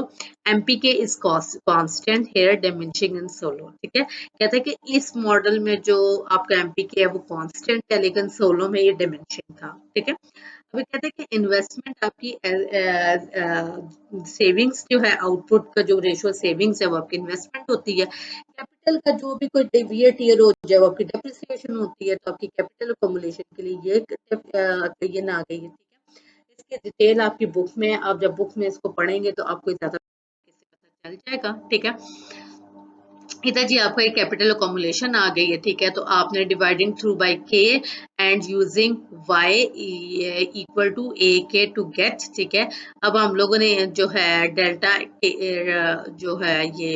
MPK is constant here diminishing in Solow, ठीक है, कहते हैं कि इस मॉडल में जो आपका एमपीके है वो कांस्टेंट है लेकिन सोलो में ये डिमिनिशिंग था, ठीक है। अभी कहते हैं कि इन्वेस्टमेंट आपकी सेविंग्स जो है आउटपुट का जो रेशियो सेविंग्स है वो आपकी इन्वेस्टमेंट होती है, कैपिटल का जो भी कोई डेविएट ईयर हो जाए वो आपकी डेप्रिसिएशन होती है, तो आपकी कैपिटल अकोमोलेशन के लिए ये ना आ गई है, ठीक है। ये डिटेल आपकी बुक में, आप जब बुक में इसको पढ़ेंगे तो आपको ज़्यादा पता चल जाएगा, ठीक है। इधर जी आपका एक कैपिटल अकोमुलेशन आ गई है, ठीक है। तो आपने dividing through by K and using Y equal to A K to gate, ठीक है। अब हम लोगों ने जो है डेल्टा जो है ये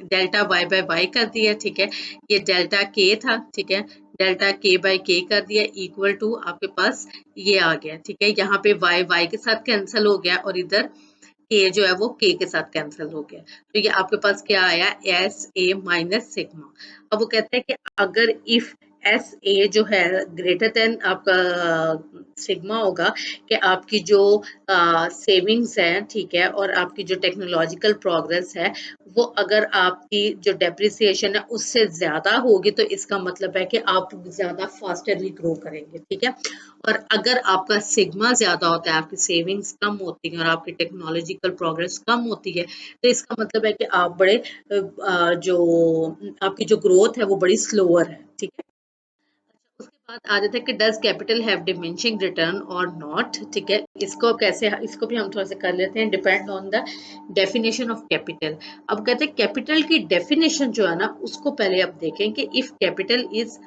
डेल्टा वाई बाय वाई कर दिया, ठीक है। ये डेल्टा के था, ठीक है। डेल्टा के बाय के कर दिया इक्वल टू आपके पास ये आ गया, ठीक है। यहाँ पे वाई वाई के साथ कैंसिल हो गया और इधर के जो है वो के साथ कैंसिल हो गया। तो ये आपके पास क्या आया, एस ए माइनस सिग्मा। अब वो कहते हैं कि अगर इफ एस ए जो है ग्रेटर देन आपका सिग्मा होगा, कि आपकी जो सेविंग्स है, ठीक है, और आपकी जो टेक्नोलॉजिकल प्रोग्रेस है वो अगर आपकी जो डेप्रिसिएशन है उससे ज्यादा होगी, तो इसका मतलब है कि आप ज्यादा फास्टरली ग्रो करेंगे, ठीक है। और अगर आपका सिग्मा ज्यादा होता है, आपकी सेविंग्स कम होती है और आपकी टेक्नोलॉजिकल प्रोग्रेस कम होती है, तो इसका मतलब है कि आप बड़े जो आपकी जो ग्रोथ है वो बड़ी स्लोअर है, ठीक है। उसके बाद आ जाता है कि does capital have diminishing return और नॉट, ठीक है। इसको कैसे, इसको भी हम थोड़ा सा कर लेते हैं, depend on the definition of capital. अब कहते हैं कैपिटल की डेफिनेशन जो है ना उसको पहले आप देखें कि if capital is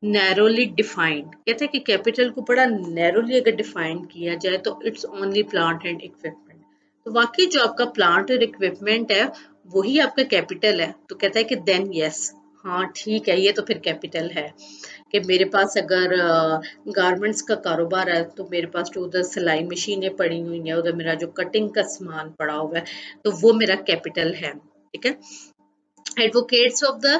narrowly defined, कहते हैं कि कैपिटल को बड़ा नैरोली अगर डिफाइन किया जाए तो it's only plant and equipment. तो वाकई जो आपका प्लांट और इक्विपमेंट है वही आपका कैपिटल है। तो कहता है कि देन यस, हाँ ठीक है, ये तो फिर कैपिटल है। कि मेरे पास अगर गारमेंट्स का कारोबार है तो मेरे पास तो उधर सिलाई मशीनें पड़ी हुई हैं, उधर मेरा जो कटिंग का सामान पड़ा हुआ है, तो वो मेरा कैपिटल है, ठीक है। Advocates of the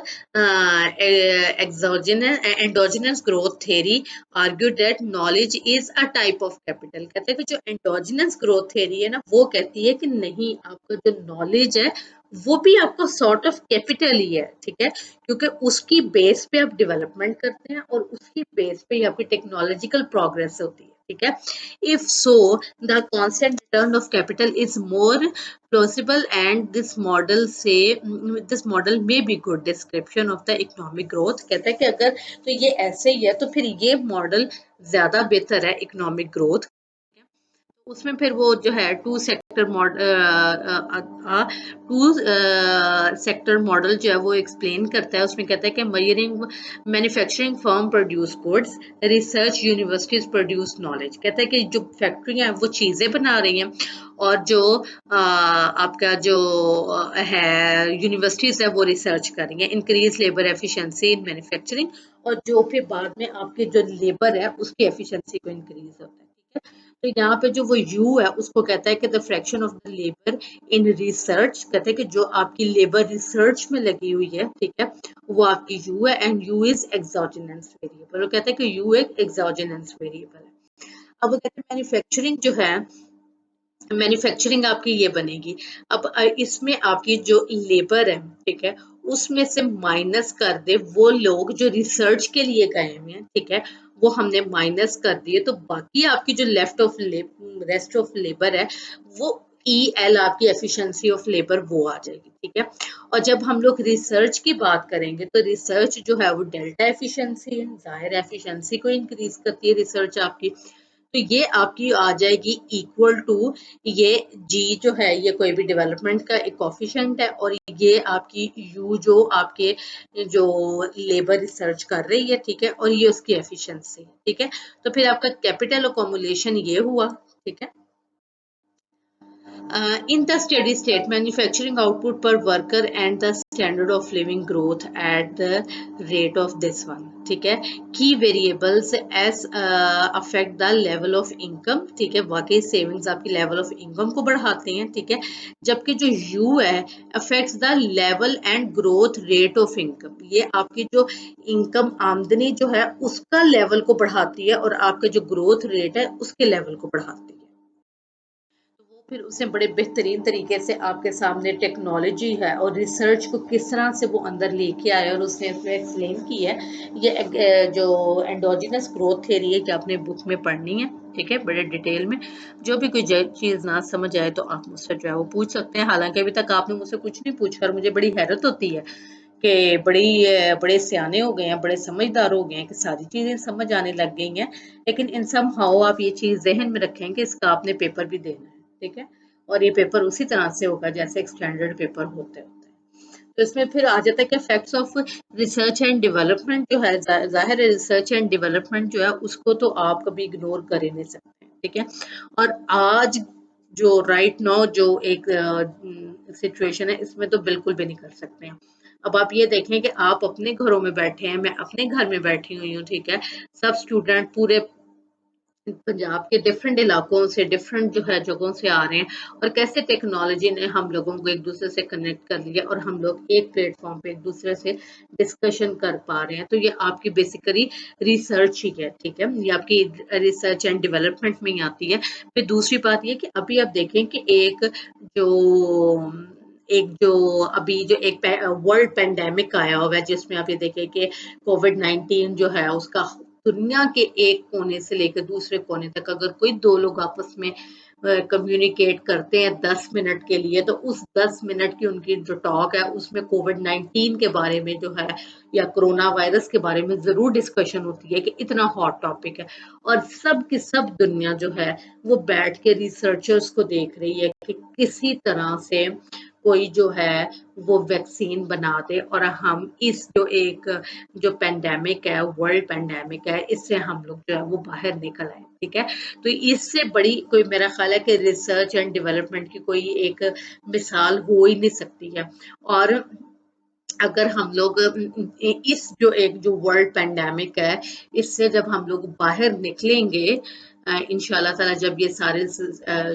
endogenous growth theory argue that knowledge is a type of capital। कहते हैं कि जो endogenous growth theory है ना वो कहती है कि नहीं, आपका जो knowledge है वो भी आपको sort of capital ही है, ठीक है। क्योंकि उसकी बेस पे आप डेवलपमेंट करते हैं और उसकी बेस पे ही आपकी टेक्नोलॉजिकल प्रोग्रेस होती है, ठीक है। If so the constant return of capital is more plausible and this model may be good description of the economic growth। कहता है कि अगर तो ये ऐसे ही है तो फिर ये मॉडल ज्यादा बेहतर है इकोनॉमिक ग्रोथ। उसमें फिर वो जो है टू सेक्टर मॉडल जो है वो एक्सप्लेन करता है। उसमें कहता है कि मयरिंग manufacturing firm produce goods, research universities produce knowledge. कहता है कि जो फैक्ट्रियां हैं वो चीजें बना रही हैं और जो आपका जो है यूनिवर्सिटीज है वो रिसर्च कर रही हैं। Increase labour efficiency in manufacturing, और जो फिर बाद में आपके जो लेबर है उसकी एफिशिएंसी को इंक्रीज होता है, ठीक है। तो यहाँ पे जो वो यू है उसको कहता है कि the fraction of the labour in research. कहते हैं कि जो आपकी लेबर रिसर्च में लगी हुई है, ठीक है, वो आपकी यू है। And U is exogenous variable. वो कहते हैं कि यू एक एक्सोजेनेंस वेरिएबल है। अब वो कहते हैं मैन्युफैक्चरिंग जो है, मैन्युफैक्चरिंग आपकी ये बनेगी। अब इसमें आपकी जो लेबर है, ठीक है, उसमें से माइनस कर दे वो लोग जो रिसर्च के लिए गए हुए हैं, ठीक है, वो हमने माइनस कर दिए, तो बाकी आपकी जो रेस्ट ऑफ लेबर है वो ई एल आपकी एफिशिएंसी ऑफ लेबर वो आ जाएगी, ठीक है। और जब हम लोग रिसर्च की बात करेंगे तो रिसर्च जो है वो डेल्टा एफिशिएंसी है, जाहिर एफिशिएंसी को इंक्रीज करती है रिसर्च आपकी। तो ये आपकी आ जाएगी इक्वल टू ये जी जो है ये कोई भी डेवलपमेंट का एक कोफिशिएंट है, और ये आपकी यू जो आपके जो लेबर रिसर्च कर रही है, ठीक है, और ये उसकी एफिशिएंसी है, ठीक है। तो फिर आपका कैपिटल अकोमुलेशन ये हुआ, ठीक है। In the steady state, manufacturing output per worker and the standard of living growth at the rate of this one, ठीक है। Key variables as affect the level of income, ठीक है। वाकई सेविंग्स आपकी लेवल ऑफ इनकम को बढ़ाते हैं, ठीक है। जबकि जो U है affects the level and growth rate of income, ये आपकी जो इनकम आमदनी जो है उसका लेवल को बढ़ाती है और आपके जो ग्रोथ रेट है उसके लेवल को बढ़ाती है। फिर उसने बड़े बेहतरीन तरीके से आपके सामने टेक्नोलॉजी है और रिसर्च को किस तरह से वो अंदर लेके आए और उसने इसमें एक्सप्लेन की है। ये जो एंडोजिनस ग्रोथ थ्योरी है कि आपने बुक में पढ़नी है, ठीक है, बड़े डिटेल में। जो भी कोई चीज़ ना समझ आए तो आप मुझसे जो है वो पूछ सकते हैं। हालांकि अभी तक आपने मुझसे कुछ नहीं पूछा और मुझे बड़ी हैरत होती है कि बड़े सियाने हो गए हैं, बड़े समझदार हो गए हैं कि सारी चीज़ें समझ आने लग गई हैं। लेकिन इन समहाउ आप ये चीज़ ज़हन में रखें कि इसका आपने पेपर भी देना है, ठीक है? और ये पेपर उसी तरह से होगा जैसे एक स्टैंडर्ड पेपर होते हैं। तो इसमें फिर आ जाता है कि facts of research and development जो है, ज़ाहिर है रिसर्च एंड डेवलपमेंट जो है उसको तो आप कभी इग्नोर कर ही नहीं सकते, ठीक है? और आज जो राइट नाउ जो एक सिचुएशन है इसमें तो बिल्कुल भी नहीं कर सकते हैं। अब आप ये देखें कि आप अपने घरों में बैठे हैं, मैं अपने घर में बैठी हुई हूँ, ठीक है? सब स्टूडेंट पूरे पंजाब के डिफरेंट इलाकों से, डिफरेंट जो है जगहों से आ रहे हैं, और कैसे टेक्नोलॉजी ने हम लोगों को एक दूसरे से कनेक्ट कर लिया और हम लोग एक प्लेटफॉर्म पे एक दूसरे से डिस्कशन कर पा रहे हैं। तो ये आपकी बेसिकली रिसर्च ही है, ठीक है? ये आपकी रिसर्च एंड डेवलपमेंट में ही आती है। फिर दूसरी बात ये कि अभी आप देखें कि जो जो अभी जो एक वर्ल्ड पेंडेमिक आया हुआ है जिसमें आप ये देखें कि कोविड-19 जो है उसका दुनिया के एक कोने से लेकर दूसरे कोने तक अगर कोई दो लोग आपस में कम्युनिकेट करते हैं 10 मिनट के लिए, तो उस 10 मिनट की उनकी जो टॉक है उसमें कोविड-19 के बारे में जो है या कोरोना वायरस के बारे में जरूर डिस्कशन होती है कि इतना हॉट टॉपिक है। और सब की सब दुनिया जो है वो बैठ के रिसर्चर्स को देख रही है कि किसी तरह से कोई जो है वो वैक्सीन बना दे और हम इस जो पेंडेमिक है, वर्ल्ड पेंडेमिक है, इससे हम लोग जो है वो बाहर निकल आए, ठीक है? तो इससे बड़ी कोई मेरा ख्याल है कि रिसर्च एंड डेवलपमेंट की कोई एक मिसाल हो ही नहीं सकती है। और अगर हम लोग इस जो वर्ल्ड पेंडेमिक है इससे जब हम लोग बाहर निकलेंगे इंशाल्लाह ताला, जब ये सारे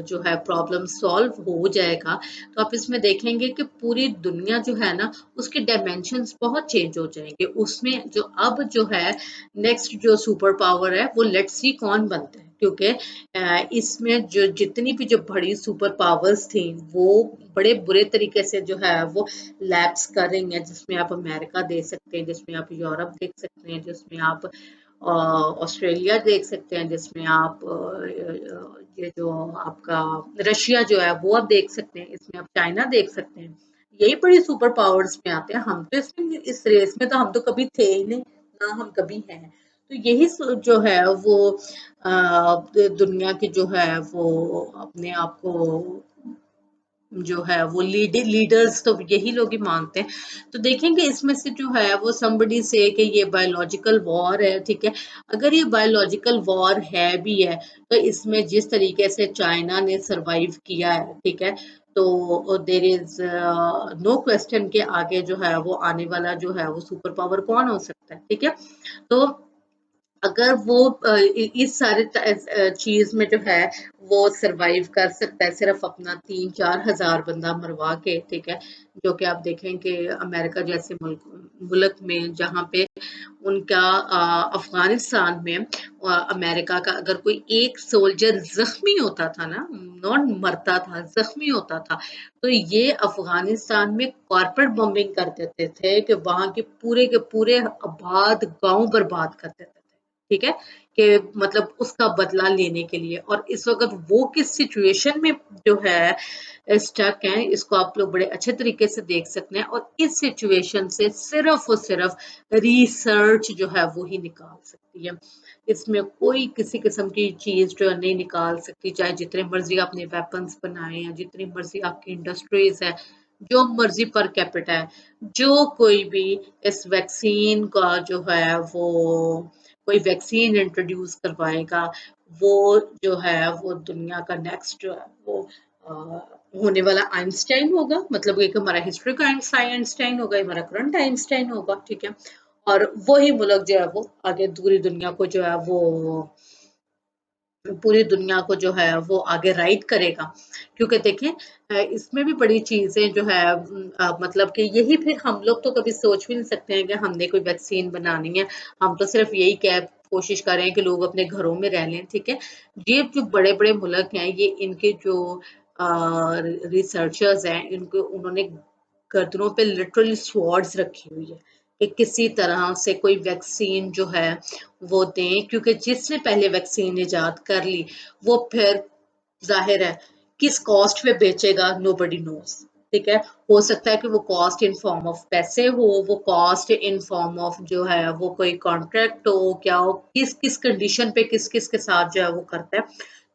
जो है प्रॉब्लम सॉल्व हो जाएगा, तो आप इसमें देखेंगे कि पूरी दुनिया जो है ना उसके डायमेंशंस बहुत चेंज हो जाएंगे। उसमें जो अब जो है नेक्स्ट जो सुपर पावर है वो लेट्स सी कौन बनता है, क्योंकि इसमें जो जितनी भी जो बड़ी सुपर पावर्स थी वो बड़े बुरे तरीके से जो है वो लैप्स कर रही हैं, जिसमें आप अमेरिका देख सकते हैं, जिसमें आप यूरोप देख सकते हैं, जिसमें आप ऑस्ट्रेलिया देख सकते हैं, जिसमें आप ये जो आपका रशिया जो है वो आप देख सकते हैं, इसमें आप चाइना देख सकते हैं। यही बड़ी सुपर पावर्स में आते हैं। हम तो इसमें इस रेस में तो हम तो कभी थे ही नहीं, ना हम कभी हैं। तो यही जो है वो दुनिया की जो है वो अपने आप को जो है वो लीडर्स तो यही लोग ही मानते हैं। तो देखेंगे इसमें से जो है वो somebody से कि ये बायोलॉजिकल वॉर है, ठीक है? अगर ये बायोलॉजिकल वॉर है भी है तो इसमें जिस तरीके से चाइना ने सरवाइव किया है, ठीक है? तो देर इज नो क्वेश्चन के आगे जो है वो आने वाला जो है वो सुपर पावर कौन हो सकता है, ठीक है? तो अगर वो इस सारे चीज में जो है वो सरवाइव कर सकता है सिर्फ अपना 3-4 हजार बंदा मरवा के, ठीक है? जो कि आप देखें कि अमेरिका जैसे मुल्क में जहाँ पे उनका अफगानिस्तान में अमेरिका का अगर कोई एक सोल्जर जख्मी होता था ना, नॉट मरता था, जख्मी होता था, तो ये अफगानिस्तान में कॉर्पोरेट बॉम्बिंग कर देते थे कि वहां के पूरे आबाद गांव बर्बाद कर देते थे, ठीक है? कि मतलब उसका बदला लेने के लिए। और इस वक्त वो किस सिचुएशन में जो है स्टक है, इसको आप लोग बड़े अच्छे तरीके से देख सकते हैं। और इस सिचुएशन से सिर्फ और सिर्फ रिसर्च जो है वो ही निकाल सकती है। इसमें कोई किसी किस्म की चीज जो है नहीं निकाल सकती, चाहे जितने मर्जी आपने वेपन्स बनाए हैं, जितनी मर्जी आपकी इंडस्ट्रीज है, जो मर्जी पर कैपिटा है, जो कोई भी इस वैक्सीन का जो है वो कोई वैक्सीन इंट्रोड्यूस करवाएगा, वो जो है वो दुनिया का नेक्स्ट जो है वो होने वाला आइंस्टाइन होगा। मतलब एक हमारा हिस्ट्री का आइंस्टाइन होगा, हमारा करंट आइंस्टाइन होगा, ठीक है? और वही मुल्क जो है वो आगे पूरी दुनिया को जो है वो पूरी दुनिया को जो है वो आगे राइड करेगा। क्योंकि देखें इसमें भी बड़ी चीजें जो है मतलब कि यही फिर हम लोग तो कभी सोच भी नहीं सकते हैं कि हमने कोई वैक्सीन बनानी है। हम तो सिर्फ यही कह कोशिश कर रहे हैं कि लोग अपने घरों में रह लें, ठीक है? ये जो बड़े बड़े मुल्क हैं ये इनके जो रिसर्चर्स हैं इनको उन्होंने गर्दनों पे लिटरली स्वॉर्ड्स रखी हुई है कि किसी तरह से कोई वैक्सीन जो है वो दें, क्योंकि जिसने पहले वैक्सीन इजाद कर ली वो फिर जाहिर है किस कॉस्ट पे बेचेगा, नोबडी नोस, ठीक है। हो सकता है कि वो कॉस्ट इन फॉर्म ऑफ पैसे हो, वो कॉस्ट इन फॉर्म ऑफ जो है वो कोई कॉन्ट्रैक्ट हो, क्या हो, किस किस कंडीशन पे किस किस के साथ जो है वो करता है।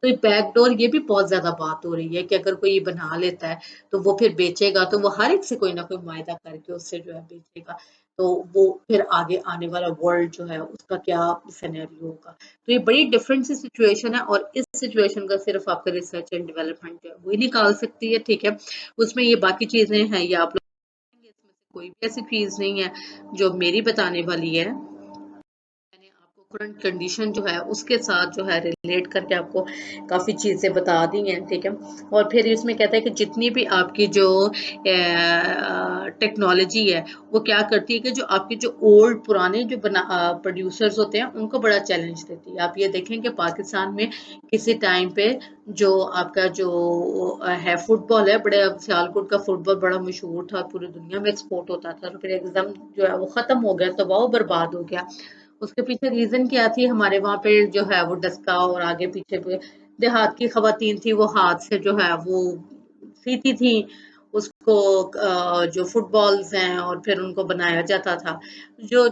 तो ये बैकडोर ये भी बहुत ज्यादा बात हो रही है कि अगर कोई ये बना लेता है तो वो फिर बेचेगा तो वो हर एक से कोई ना कोई वायदा करके उससे जो है बेचेगा। तो वो फिर आगे आने वाला वर्ल्ड जो है उसका क्या सिनेरियो होगा। तो ये बड़ी डिफरेंट सी सिचुएशन है और इस सिचुएशन का सिर्फ आपका रिसर्च एंड डेवलपमेंट जो है वही निकाल सकती है, ठीक है। उसमें ये बाकी चीजें हैं ये आप लोग इसमें से कोई भी ऐसी चीज नहीं है जो मेरी बताने वाली है। मैंने आपको करंट कंडीशन जो है उसके साथ जो है रिलेट करके आपको काफ़ी चीज़ें बता दी हैं, ठीक है। और फिर इसमें कहता है कि जितनी भी आपकी जो टेक्नोलॉजी है वो क्या करती है कि जो आपके जो ओल्ड पुराने जो बना प्रोड्यूसर्स होते हैं उनको बड़ा चैलेंज देती है। आप ये देखें कि पाकिस्तान में किसी टाइम पे जो आपका जो है फुटबॉल है, बड़े सियालकोट का फुटबॉल बड़ा मशहूर था, पूरी दुनिया में एक्सपोर्ट होता था, तो फिर एकदम जो है वो ख़त्म हो गया, तबाह बर्बाद हो गया। उसके पीछे रीजन क्या थी, हमारे वहां पे जो है वो डस्का और आगे पीछे पे देहात की खवातीन थी, वो हाथ से जो है वो सीती थी उसको, जो फुटबॉल्स हैं और फिर उनको बनाया जाता था। जो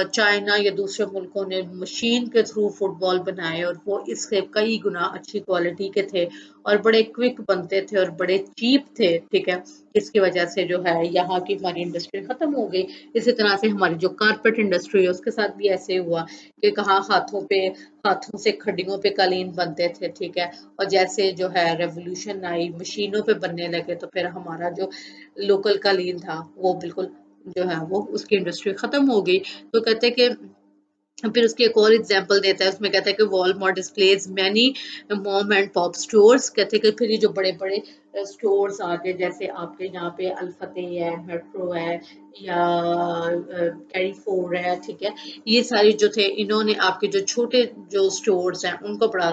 चाइना या दूसरे मुल्कों ने मशीन के थ्रू फुटबॉल बनाए और वो इससे कई गुना अच्छी क्वालिटी के थे और बड़े क्विक बनते थे और बड़े चीप थे, ठीक है। इसकी वजह से जो है यहाँ की हमारी इंडस्ट्री खत्म हो गई। इसी तरह से हमारी जो कारपेट इंडस्ट्री है उसके साथ भी ऐसे हुआ कि कहाँ हाथों से खड्डियों पे कालीन बनते थे, ठीक है। और जैसे जो है रेवोल्यूशन आई, मशीनों पे बनने लगे, तो फिर हमारा जो लोकल कालीन था वो बिल्कुल जो है वो उसकी इंडस्ट्री खत्म हो गई। तो कहते हैं कि फिर उसकी एक और एग्जांपल देता है, उसमें कहता है कि Walmart displays many mom and pop stores. कहते हैं कि फिर ये जो बड़े बड़े स्टोर्स आ गए, जैसे आपके यहाँ पे अल्फतेह है, मेट्रो है या कैरीफोर है, ठीक है। ये सारे जो थे इन्होंने आपके जो छोटे जो स्टोर्स हैं उनको बड़ा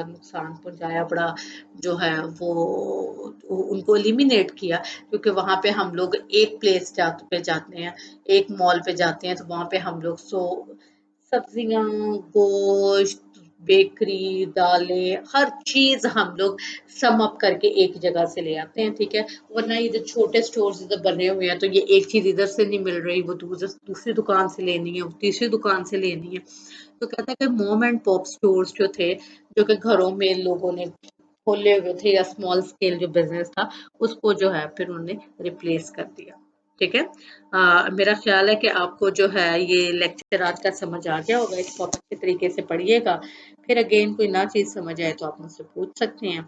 नुकसान पहुंचाया, बड़ा जो है वो उनको एलिमिनेट किया, क्योंकि वहां पे हम लोग एक प्लेस पे जाते हैं, एक मॉल पे जाते हैं, तो वहां पे हम लोग सब्जियां, गोश्त, बेकरी, दालें, हर चीज हम लोग सम अप करके एक जगह से ले आते हैं, ठीक है। वरना ये जो छोटे स्टोर्स इधर बने हुए हैं, तो ये एक चीज इधर से नहीं मिल रही, वो दूसरी दुकान से लेनी है, वो तीसरी दुकान से लेनी है। तो कहता है कि मोम एंड पॉप स्टोर्स जो थे, जो कि घरों में लोगों ने खोले हुए थे या स्मॉल स्केल जो बिजनेस था, उसको जो है फिर उन्होंने रिप्लेस कर दिया, ठीक है। मेरा ख्याल है कि आपको जो है ये लेक्चर आज का समझ आ गया होगा। इसको आप अच्छे तरीके से पढ़िएगा। फिर अगेन कोई ना चीज़ समझ आए तो आप मुझसे पूछ सकते हैं।